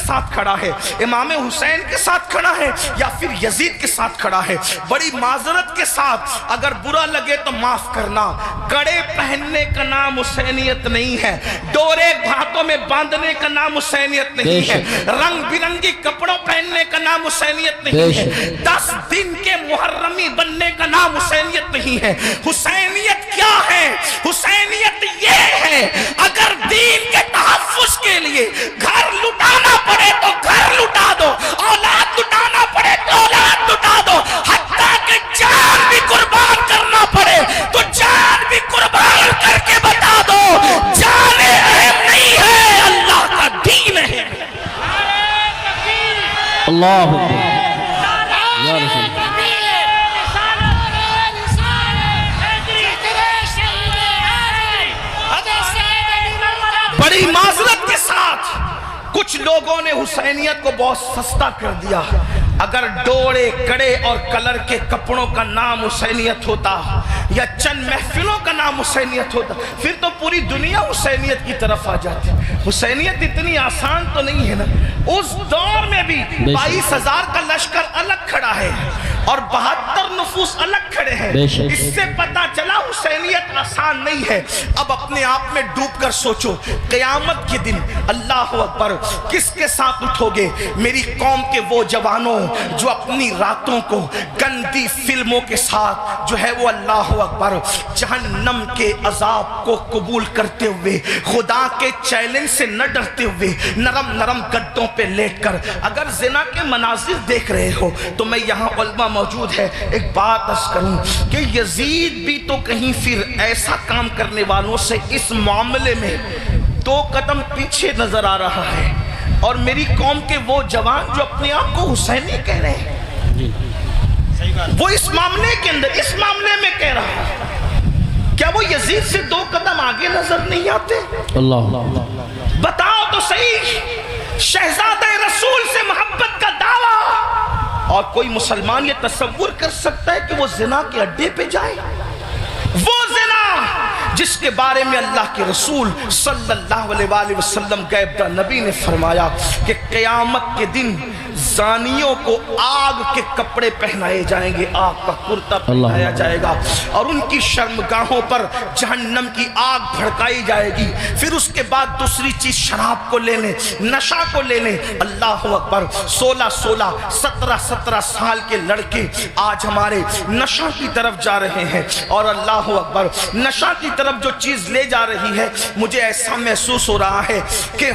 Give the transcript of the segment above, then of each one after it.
ساتھ کھڑا ہے، امام حسین کے ساتھ کھڑا ہے یا پھر یزید کے ساتھ کھڑا ہے۔ بڑی معذرت کے ساتھ اگر برا لگے تو معاف کرنا، کڑے پہننے کا نام حسینیت نہیں ہے، ڈورے ہاتھوں میں باندھنے کا نام حسینیت نہیں ہے، رنگ برنگی کپڑوں پہننے کا نام حسینیت نہیں ہے، 10 دن کے محرمی بننے کا نام حسینیت نہیں ہے۔ حسینیت کیا ہے؟ حسینیت یہ ہے اگر دین کے تحفظ کے لیے گھر لٹانا پڑے تو گھر لٹا دو، اولاد لٹانا پڑے تو اولاد لٹا دو، حتیٰ کہ جان بھی قربان کرنا پڑے تو جان بھی قربان کر کے بتا دو جان اہم نہیں ہے، اللہ کا دین ہے۔ اللہ یا رسول بڑی معذرت کے ساتھ کچھ لوگوں نے حسینیت کو بہت سستا کر دیا۔ اگر ڈوڑے کڑے اور کلر کے کپڑوں کا نام حسینیت ہوتا یا چند محفلوں کا نام حسینیت ہوتا پھر تو پوری دنیا حسینیت کی طرف آ جاتی۔ حسینیت اتنی آسان تو نہیں ہے نا۔ اس دور میں بھی 22,000 کا لشکر الگ کھڑا ہے اور 72 نفوس الگ کھڑے ہیں۔ اس سے پتا چلا حسینیت آسان نہیں ہے۔ اب اپنے آپ میں ڈوب کر سوچو قیامت کے دن اللہ اکبر کس کے ساتھ اٹھو گے؟ میری قوم کے وہ جوانوں جو اپنی راتوں کو گندی فلموں کے ساتھ جو ہے وہ اللہ اکبر جہنم کے عذاب کو قبول کرتے ہوئے خدا کے چیلنج سے نہ ڈرتے ہوئے نرم نرم گدوں پہ لیٹ کر اگر زنا کے مناظر دیکھ رہے ہو تو میں یہاں علماء موجود ہے ایک بات عرض کروں کہ یزید بھی تو کہیں پھر ایسا کام کرنے والوں سے اس معاملے میں 2 قدم پیچھے نظر آ رہا ہے، اور میری قوم کے وہ جوان جو اپنے آپ کو حسینی کہہ رہے ہیں وہ اس معاملے کے اندر اس معاملے میں کہہ رہا ہے، کیا وہ یزید سے 2 قدم آگے نظر نہیں آتے؟ اللہ بتاؤ تو صحیح، شہزادہ رسول سے محبت کا دعویٰ، اور کوئی مسلمان یہ تصور کر سکتا ہے کہ وہ زنا کے اڈے پہ جائے؟ وہ زنا جس کے بارے میں اللہ کے رسول صلی اللہ علیہ وآلہ وسلم غیب داں نبی نے فرمایا کہ قیامت کے دن زانیوں کو آگ کے کپڑے پہنائے جائیں گے، آگ کا کرتا پہنایا جائے گا، اور ان کی شرمگاہوں پر جہنم کی آگ بھڑکائی جائے گی۔ پھر اس کے بعد دوسری چیز شراب کو لے لیں، نشہ کو لے لیں۔ اللہ اکبر 16 17 سال کے لڑکے آج ہمارے نشہ کی طرف جا رہے ہیں، اور اللہ اکبر نشہ کی طرف جو چیز لے جا رہی ہے مجھے ایسا محسوس ہو رہا ہے کہ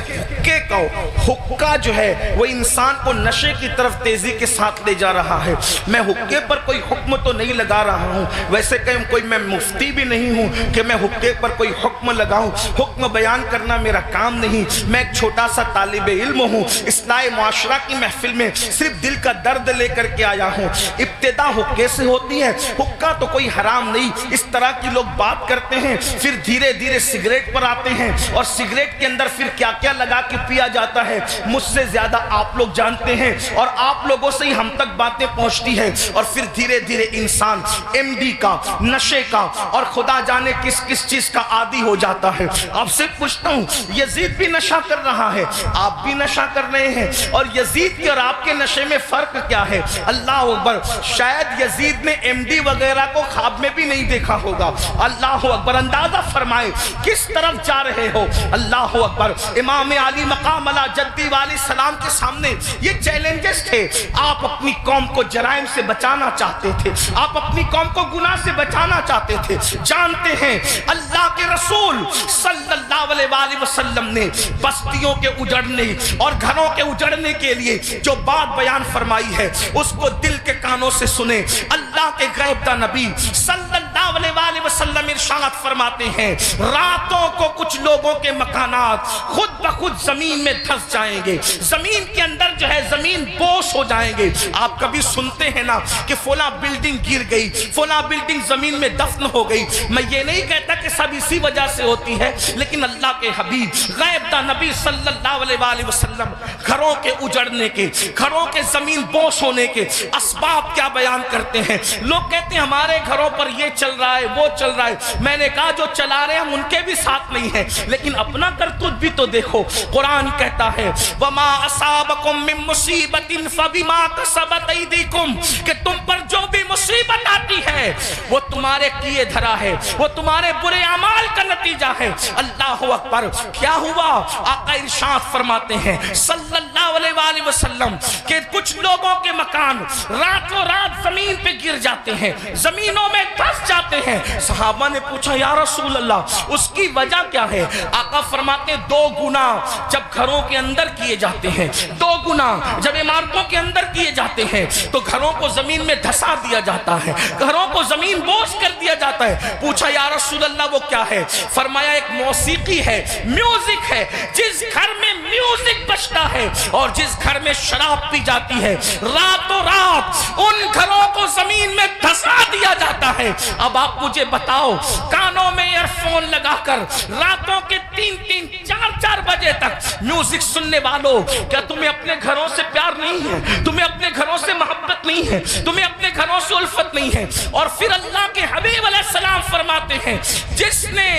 حقہ جو ہے وہ انسان کو نشے کی طرف تیزی کے ساتھ لے جا رہا ہے۔ میں حقے پر کوئی حکم تو نہیں لگا رہا ہوں، ویسے کہ کوئی میں مفتی بھی نہیں ہوں کہ میں حقے پر کوئی حکم لگاؤں، حکم بیان کرنا میرا کام نہیں۔ میں ایک چھوٹا سا طالب علم ہوں، اصلاح معاشرہ کی محفل میں صرف دل کا درد لے کر کے آیا ہوں۔ ابتدا حقے سے ہوتی ہے، حقہ تو کوئی حرام نہیں، اس طرح کی لوگ بات کرتے ہیں، پھر دھیرے دھیرے سگریٹ پر آتے ہیں، اور سگریٹ کے اندر پھر کیا کیا لگا کے پیا جاتا ہے مجھ سے زیادہ آپ لوگ جانتے ہیں، اور آپ لوگوں سے ہی ہم تک باتیں پہنچتی ہیں، اور پھر دھیرے دھیرے انسان ایم ڈی کا، نشے کا، اور خدا جانے کس کس چیز کا عادی ہو جاتا ہے۔ آپ سے پوچھتا ہوں یزید بھی نشہ کر رہا ہے، آپ بھی نشہ کر رہے ہیں، اور یزید کے اور آپ کے نشے میں فرق کیا ہے؟ اللہ اکبر شاید یزید نے ایم ڈی وغیرہ کو خواب میں بھی نہیں دیکھا ہوگا۔ اللہ اکبر اندازہ فرمائے کس طرف جا رہے ہو۔ اللہ اکبر امام علی مقام علی جدی والی سلام کے سامنے یہ چیلنجز تھے۔ آپ اپنی قوم کو جرائم سے بچانا چاہتے تھے، آپ اپنی قوم کو گناہ سے بچانا چاہتے تھے۔ جانتے ہیں اللہ کے رسول صلی اللہ علیہ وآلہ وسلم نے بستیوں کے اجڑنے اور گھروں کے اجڑنے کے لیے جو بات بیان فرمائی ہے اس کو دل کے کانوں سے سنیں۔ اللہ کے غیب داں نبی صلی اللہ علیہ وآلہ وسلم ارشاد فرماتے ہیں راتوں کو کچھ لوگوں کے مکانات خود بخود زمین میں دھس جائیں گے، زمین کے اندر جو ہے زمین بوش ہو جائیں گے۔ آپ کبھی سنتے ہیں نا کہ فلاں بلڈنگ گر گئی، فلاں بلڈنگ زمین میں دفن ہو گئی۔ میں یہ نہیں کہتا کہ سب اسی وجہ سے ہوتی ہے، لیکن اللہ کے حبیب غیب داں نبی صلی اللہ علیہ وآلہ وسلم گھروں گھروں کے اجڑنے کے، گھروں کے زمین بوس ہونے کے اسباب کیا بیان کرتے ہیں۔ لوگ کہتے ہیں ہمارے گھروں پر یہ چل رہا ہے، وہ چل رہا ہے۔ میں نے کہا جو چلا رہے ہیں ہم ان کے بھی ساتھ نہیں ہیں، لیکن اپنا کرتوت بھی تو دیکھو۔ قرآن کہتا ہے وَمَا أَصَابَكُم مِّن مُّصِيبَةٍ فَبِمَا كَسَبَتْ أَيْدِيكُمْ، کہ تم پر جو بھی مصیبت آتی ہے وہ تمہارے کیے دھرا ہے، وہ تمہارے برے اعمال کا نتیجہ ہے۔ اللہ اکبر۔ کیا ہوا؟ آقا ارشاد فرماتے ہیں صلی اللہ علیہ وآلہ وسلم کہ کچھ لوگوں کے مکان راتوں رات زمین پہ گر جاتے ہیں، زمینوں میں دھس جاتے ہیں۔ صحابہ نے پوچھا یا رسول اللہ اس کی وجہ کیا ہے؟ آقا فرماتے دو گناہ جب گھروں کے اندر کیے جاتے ہیں، دو گناہ جب عمارتوں کے اندر کیے جاتے ہیں تو گھروں کو زمین میں دھسا دیا جاتا ہے، گھروں کو زمین بوس کر دیا جاتا ہے۔ پوچھا یا رسول اللہ وہ کیا ہے؟ فرمایا ایک موسیقی ہے، میوزک ہے۔ جس گھر میں میوزک بجتا ہے اور جس گھر میں شراب پی جاتی ہے راتوں رات ان گھروں کو زمین میں دھسا دیا جاتا ہے۔ اب آپ مجھے بتاؤ کانوں میں ایئر فون لگا کر راتوں کے 3-3 4-4 بجے تک میوزک سننے والوں، کیا تمہیں اپنے گھروں سے پیار نہیں ہے؟ تمہیں اپنے گھروں سے محبت نہیں ہے؟ تمہیں اپنے گھروں سے الفت نہیں ہے؟ اور پھر اللہ کے حبیب علیہ السلام فرماتے ہیں جس نے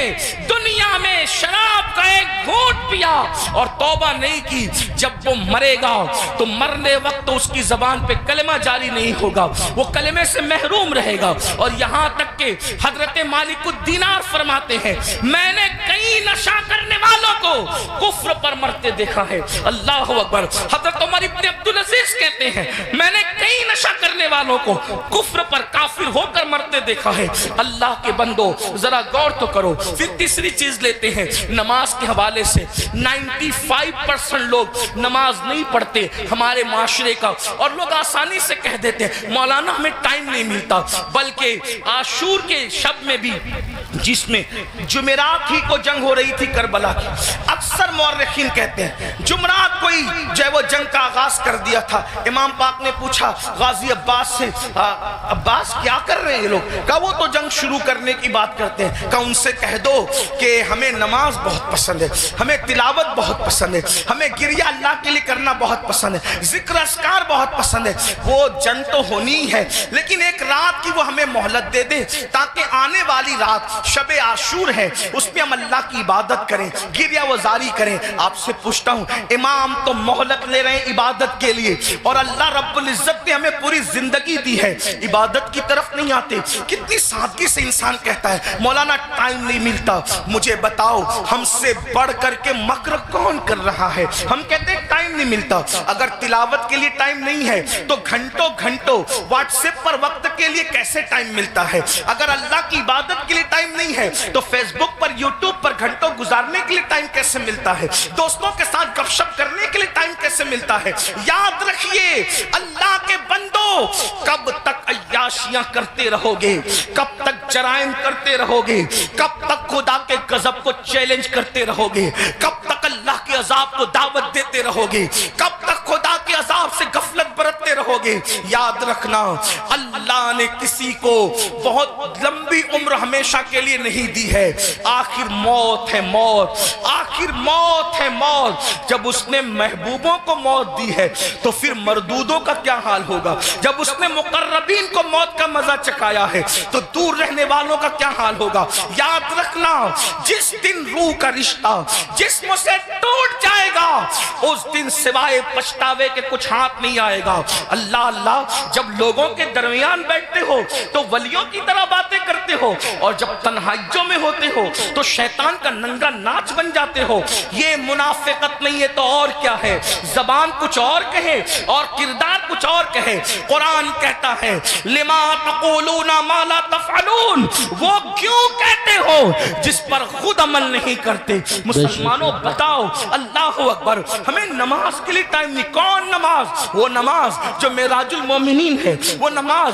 دنیا میں شراب کا ایک گھونٹ پیا اور توبہ نہیں کی، جب وہ مرے گا تو مرنے وقت اس کی زبان پہ کلمہ جاری نہیں ہوگا، وہ کلمے سے محروم رہے گا۔ اور یہاں تک کہ حضرت مالک الدینار فرماتے ہیں میں نے کئی نشہ کرنے والوں کو کفر پر مرتے دیکھا ہے۔ اللہ اکبر۔ حضرت عمر ابن عبدالعزیز کہتے ہیں میں نے کئی نشہ کرنے والوں کو کفر پر کافر ہو کر مرتے دیکھا ہے۔ اللہ کے بندو ذرا غور تو کرو۔ پھر تیسری چیز لیتے ہیں نماز کے حوالے سے 95% لوگ نماز نہیں پڑھتے ہمارے معاشرے کا، اور لوگ آسانی سے کہہ دیتے ہیں مولانا ہمیں ٹائم نہیں ملتا۔ بلکہ عاشور کے شب میں بھی جس میں جمعرات ہی کو جنگ ہو رہی تھی کربلا کی، اکثر مورخین کہتے ہیں جمعرات کو ہی جو ہے وہ جنگ کا آغاز کر دیا تھا۔ امام پاک نے پوچھا غازی عباس سے عباس کیا کر رہے ہیں یہ لوگ؟ کہا وہ تو جنگ شروع کرنے کی بات کرتے ہیں۔ کہا ان سے کہہ دو کہ ہمیں نماز بہت پسند ہے، ہمیں تلاوت بہت پسند ہے، ہمیں گریہ اللہ کے لیے کرنا بہت پسند ہے، ذکر اذکار بہت پسند ہے۔ وہ جنگ تو ہونی ہے لیکن ایک رات کی وہ ہمیں مہلت دے دے تاکہ آنے والی رات شب عاشور ہے اس میں ہم اللہ کی عبادت کریں، گریہ وزاری کریں۔ آپ سے پوچھتا ہوں امام تو مہلت لے رہے ہیں عبادت کے لیے اور اللہ رب العزت نے ہمیں پوری زندگی دی ہے، عبادت کی طرف نہیں آتے۔ کتنی سادگی سے انسان کہتا ہے مولانا ٹائم نہیں ملتا۔ مجھے بتاؤ ہم سے بڑھ کر کے مکر کون کر رہا ہے؟ ہم کہتے ہیں ٹائم نہیں ملتا۔ اگر تلاوت کے لیے ٹائم نہیں ہے تو گھنٹوں گھنٹوں واٹس ایپ پر وقت کے لیے کیسے ٹائم ملتا ہے؟ اگر اللہ کی عبادت کے لیے ٹائم نہیں ہے تو فیس بک پر یوٹیوب پر گھنٹوں گزارنے کے لیے ٹائم کیسے ملتا ہے؟ دوستوں کے ساتھ گپ شپ کرنے کے لیے ٹائم کیسے ملتا ہے؟ یاد رکھیے اللہ کے بندو کب تک عیاشیاں کرتے رہو گے؟ کب تک جرائم کرتے رہو گے؟ کب تک خدا کے غضب کو چیلنج کرتے رہو گے؟ کب تک اللہ کے عذاب کو دعوت دیتے رہو گے؟ کب تک خدا کے عذاب سے غفلت برتتے رہو گے؟ یاد رکھنا اللہ نے کسی کو بہت لمبی عمر ہمیشہ کے لیے نہیں دی ہے۔ آخر موت ہے موت، آخر موت ہے موت۔ جب اس نے محبوبوں کو موت دی ہے تو پھر مردودوں کا کیا حال ہوگا؟ جب اس نے مقربین کو موت کا مزہ چکھایا ہے تو دور رہنے والوں کا کیا حال ہوگا؟ یاد رکھنا جس دن روح کا رشتہ جسم سے ٹوٹ جائے گا اس دن سوائے پچھتاوے کے کچھ ہاتھ نہیں آئے گا۔ اللہ اللہ جب لوگوں کے درمیان بیٹھتے ہو تو ولیوں کی طرح باتیں کرتے ہو اور جب تنہائیوں میں ہوتے ہو تو شیطان کا ننگا ناچ بن جاتے ہو۔ یہ منافقت نہیں ہے تو اور کیا ہے؟ زبان کچھ اور کہے اور کردار کچھ اور کہے۔ قرآن کہتا ہے لما تقولون ما لا تفعلون، وہ کیوں کہتے ہو جس پر خود عمل نہیں کرتے۔ مسلمانوں بتاؤ اللہ اکبر، ہمیں نماز کے لیے ٹائم نہیں۔ کون نماز؟ وہ نماز جو معراج المومنین ہے، وہ نماز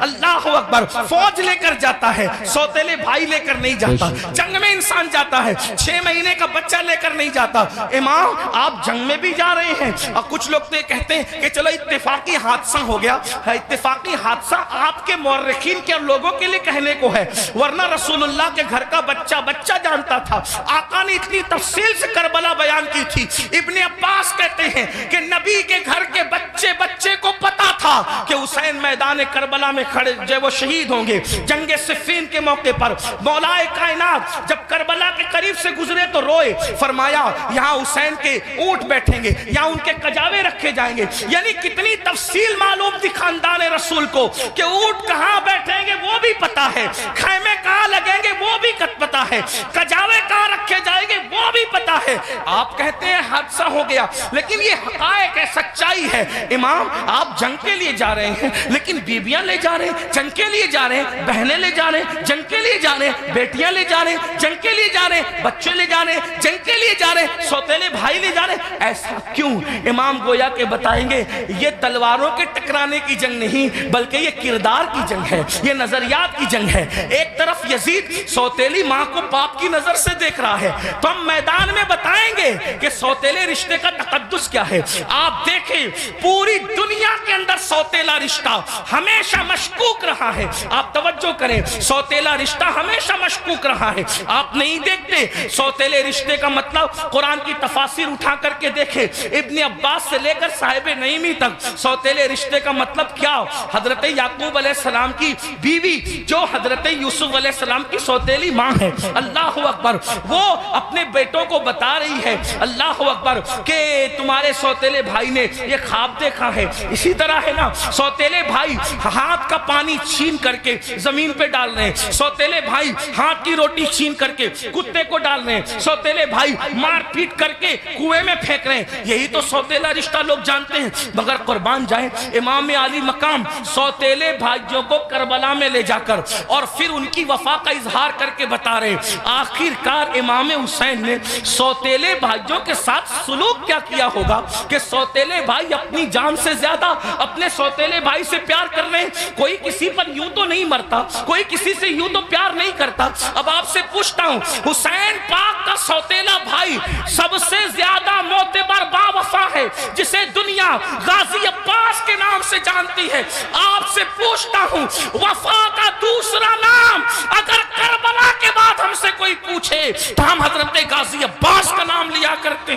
اللہ اکبر فوج لے کر جاتا ہے, سوتیلے بھائی لے کر نہیں جاتا. جنگ میں انسان جاتا ہے 6 مہینے کا بچہ لے کر نہیں جاتا. امام آپ جنگ میں بھی جا رہے ہیں, اور کچھ لوگ تو یہ کہتے ہیں کہ چلو اتفاقی حادثہ ہو گیا. اتفاقی حادثہ آپ کے مورخین کے لوگوں کے لیے کہنے کو ہے, ورنہ رسول اللہ کے گھر کا بچہ بچہ جانتا تھا. آقا نے اتنی تفصیل سے کربلا بیان کی تھی. ابن عباس کہتے ہیں کہ نبی کے گھر کے بچے بچے کو پتا تھا کہ حسین میدان کربلا میں کھڑے جو وہ شہید ہوں گے جنگ صفین کے موقع پر. مولا کائنات جب کربلا کے قریب سے گزرے تو روئے, فرمایا یہاں حسین کے اونٹ بیٹھیں گے, یہاں ان کے کجاوے رکھے جائیں گے. یعنی کتنی تفصیل معلوم تھی خاندان رسول کو کہ اونٹ کہاں بیٹھیں گے وہ بھی پتا ہے, خیمے کہاں لگیں گے وہ بھی پتا ہے, کجاوے کہاں رکھے جائیں گے وہ بھی پتا ہے. آپ کہتے ہیں حادثہ ہو گیا, لیکن یہ حقائق ہے, سچائی ہے. امام آپ جنگ کے لیے جا رہے ہیں, لیکن بیویاں لے جا رہے ہیں, جنگ کے لیے جا رہے ہیں, بہنیں لے جا رہے ہیں, جنگ کے لیے جا رہے ہیں, بیٹیاں لے جا رہے ہیں, جنگ کے لیے جا رہے ہیں, بچے لے جا رہے ہیں, جنگ کے لیے جا رہے ہیں, سوتیلے بھائی لے جا رہے ہیں. ایسا کیوں؟ امام گویا کے بتائیں گے یہ تلواروں کے ٹکرانے کی جنگ نہیں, بلکہ یہ کردار کی جنگ ہے, یہ نظریات کی جنگ ہے. ایک طرف یزید سوتیلی ماں کو باپ کی نظر سے دیکھ رہا ہے, تو ہم میدان میں بتائیں گے کہ سوتیلے رشتے کا تقدس کیا ہے. آپ دیکھیں پوری دنیا کے اندر سوتیلا رشتہ ہمیشہ مشکوک رہا ہے. آپ توجہ کریں, سوتیلا رشتہ ہمیشہ مشکوک رہا ہے. آپ نہیں دیکھتے سوتیلے رشتے کا مطلب, قرآن کی تفاسیر اٹھا کر کے دیکھیں, ابن عباس سے لے کر صاحب نعیمی تک سوتیلے رشتے کا مطلب کیا. حضرت یعقوب علیہ السلام کی بیوی جو حضرت یوسف علیہ السلام کی سوتیلی ماں ہے, اللہ اکبر, وہ اپنے بیٹوں کو بتا رہی ہے اللہ اکبر کہ تمہارے سوتیلے بھائی نے یہ خواب دیکھا ہے. اسی طرح ہے نا, سوتیلے بھائی ہاتھ کا پانی چھین کر کے زمین پہ ڈال رہے ہیں, سوتیلے بھائی ہاتھ کی روٹی چھین کر کے کتے کو ڈال رہے ہیں, سوتیلے بھائی مار پیٹ کر کے کنویں میں پھینک رہے ہیں. یہی تو سوتیلا رشتہ لوگ جانتے ہیں. مگر قربان جائیں, امام علی مقام سوتیلے بھائیوں کو کربلا میں لے جا کر اور پھر ان کی وفا کا اظہار کر کے بتا رہے ہیں. آخر کار امام حسین نے سوتیلے بھائیوں کے ساتھ سلوک کیا کیا ہوگا کہ سوتیلے بھائی اپنی جان سے زیادہ اپنے سوتیلے بھائی سے پیار کر رہے ہیں. کوئی کسی پر یوں تو نہیں مرتا, کوئی کسی سے یوں تو پیار نہیں کرتا. اب آپ سے پوچھتا ہوں, حسین پاک کا سوتیلا بھائی سب سے زیادہ معتبر با وفا ہے جسے دنیا غازی عباس کے نام سے جانتی ہے. آپ سے پوچھتا ہوں, وفا کا دوسرا نام اگر کربلا کے بعد ہم سے کوئی پوچھے تو ہم حضرت غازی عباس کا نام لیا کرتے.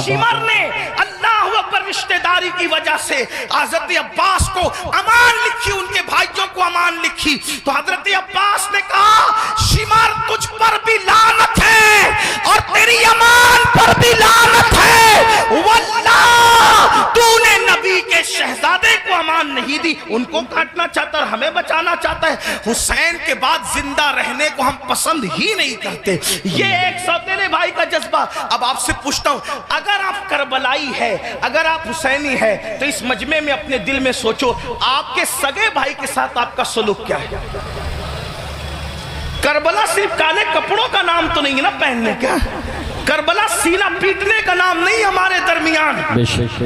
شمر نے اللہ اکبر رشتہ داری کی وجہ سے حضرت عباس کو امان لکھی, ان کے بھائیوں کو امان لکھی, تو حضرت عباس نے کہا شمر تجھ پر بھی لعنت ہے اور تیری امان پر بھی لعنت ہے, واللہ تو نے نبی کے شہزادے کو امان نہیں دی. ان کو کاٹنا چاہتا اور ہمیں بچانا چاہتا ہے. حسین کے بعد زندہ رہنے کو ہم پسند ہی نہیں کرتے. یہ ایک سوتیلے بھائی کا جذبہ. اب آپ سے پوچھتا ہوں, اگر آپ کربلائی ہے, اگر آپ حسینی ہے, تو اس مجمع میں اپنے دل میں سوچو آپ کے سگے بھائی کے ساتھ آپ کا سلوک کیا ہے. کربلا صرف کالے کپڑوں کا نام تو نہیں ہے نا پہننے کا, کربلا سینہ پیٹنے کا نام نہیں ہمارے درمیان.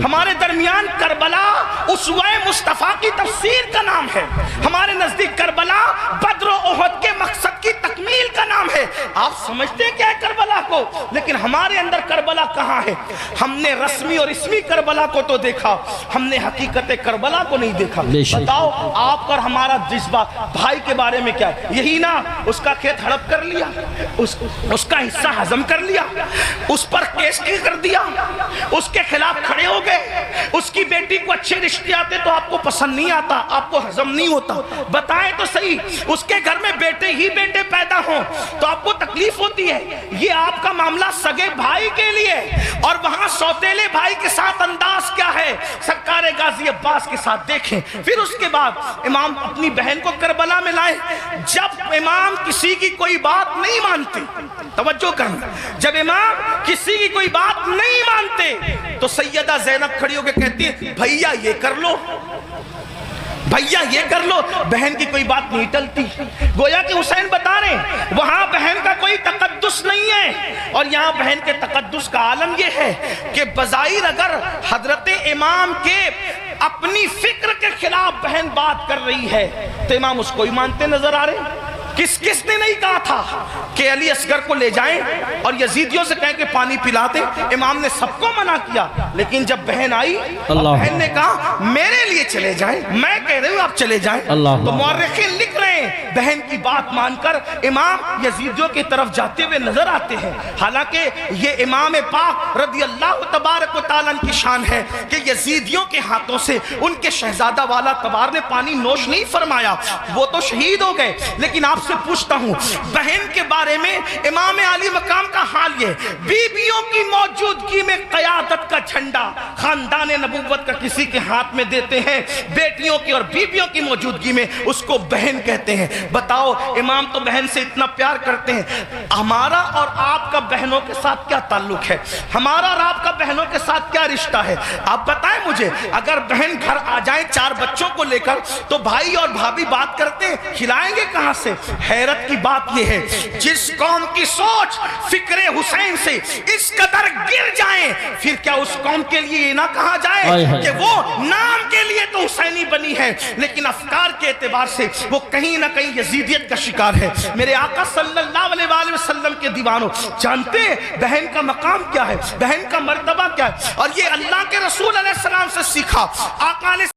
ہمارے درمیان کربلا اسوہ مصطفیٰ کی تفسیر کا نام ہے. ہمارے نزدیک کربلا بدر و احد کے مقصد کی تکمیل کا نام ہے. آپ سمجھتے کیا ہے کربلا کو, لیکن ہمارے اندر کربلا کہاں ہے. ہم نے رسمی اور اسمی کربلا کو تو دیکھا, ہم نے حقیقت کربلا کو نہیں دیکھا. بتاؤ آپ پر ہمارا جذبہ بھائی کے بارے میں کیا ہے. یہی نا, اس کا کھیت ہڑپ کر لیا, اس کا حصہ ہضم کر لیا, اس پر کیس کی کر دیا, اس کے خلاف کھڑے ہو گئے. اس کی بیٹی کو اچھے رشتے آتے تو آپ کو پسند نہیں آتا, آپ کو ہضم نہیں ہوتا. بتائیں تو صحیح, اس کے گھر میں بیٹے ہی بیٹے پیدا ہوں تو آپ کو تکلیف ہوتی ہے. یہ آپ کا معاملہ سگے بھائی کے لیے, اور وہاں سوتیلے بھائی کے ساتھ انداز کیا ہے سرکار غازی عباس کے ساتھ دیکھیں. پھر اس کے بعد امام اپنی بہن کو کربلا میں لائے. جب امام کسی کی کوئی بات نہیں مانتے, توجہ کرنا, جب امام کسی کی کوئی بات نہیں مانتے تو سیدہ زینب کھڑی ہو کے کہتی ہے بھیا یہ کر لو, بھیا یہ کر لو. بہن کی کوئی بات نہیں ٹلتی. گویا کہ حسین بتا رہے ہیں وہاں بہن کا کوئی تقدس نہیں ہے, اور یہاں بہن کے تقدس کا عالم یہ ہے کہ بظاہر اگر حضرت امام کے اپنی فکر کے خلاف بہن بات کر رہی ہے تو امام اس کو ہی مانتے نظر آ رہے ہیں۔ کس نے نہیں کہا تھا کہ علی اصغر کو لے جائیں اور یزیدیوں سے کہیں کہ پانی پلا دیں؟ امام نے سب کو منع کیا، لیکن جب بہن آئی بہن نے کہا میرے لیے چلے جائیں، میں کہہ رہی ہوں آپ چلے جائیں۔ تو مورخین لکھ رہے ہیں بہن کی بات مان کر امام یزیدیوں کی طرف جاتے ہوئے نظر آتے ہیں۔ حالانکہ یہ امام پاک رضی اللہ تبارک و تعالیٰ کی شان ہے کہ یزیدیوں کے ہاتھوں سے ان کے شہزادہ والا تبار نے پانی نوش نہیں فرمایا، وہ تو شہید ہو گئے۔ لیکن آپ سے پوچھتا ہوں بہن کے بارے میں امام علی مقام کا حال یہ، بیویوں کی موجودگی میں قیادت کا جھنڈا خاندان نبوت کا کسی کے ہاتھ میں دیتے ہیں، بیٹیوں کی اور بیویوں کی موجودگی میں اس کو بہن کہتے ہیں۔ بتاؤ امام تو بہن سے اتنا پیار کرتے ہیں، ہمارا اور آپ کا بہنوں کے ساتھ کیا تعلق ہے؟ ہمارا اور آپ کا بہنوں کے ساتھ کیا رشتہ ہے؟ آپ بتائیں مجھے، اگر بہن گھر آ جائیں 4 بچوں کو لے کر تو بھائی اور بھابھی بات کرتے ہیں، کھلائیں گے کہاں سے؟ حیرت کی بات یہ ہے جس قوم کی سوچ فکر حسین سے اس قدر گر جائیں، پھر کیا اس قوم کے لیے یہ نہ کہا جائے کہ وہ نام کے لیے تو حسینی بنی ہے لیکن افکار کے اعتبار سے وہ کہیں نہ کہیں یزیدیت کا شکار ہے۔ میرے آقا صلی اللہ علیہ وآلہ وسلم کے دیوانوں جانتے ہیں بہن کا مقام کیا ہے، بہن کا مرتبہ کیا ہے، اور یہ اللہ کے رسول علیہ السلام سے سیکھا۔ آقا علیہ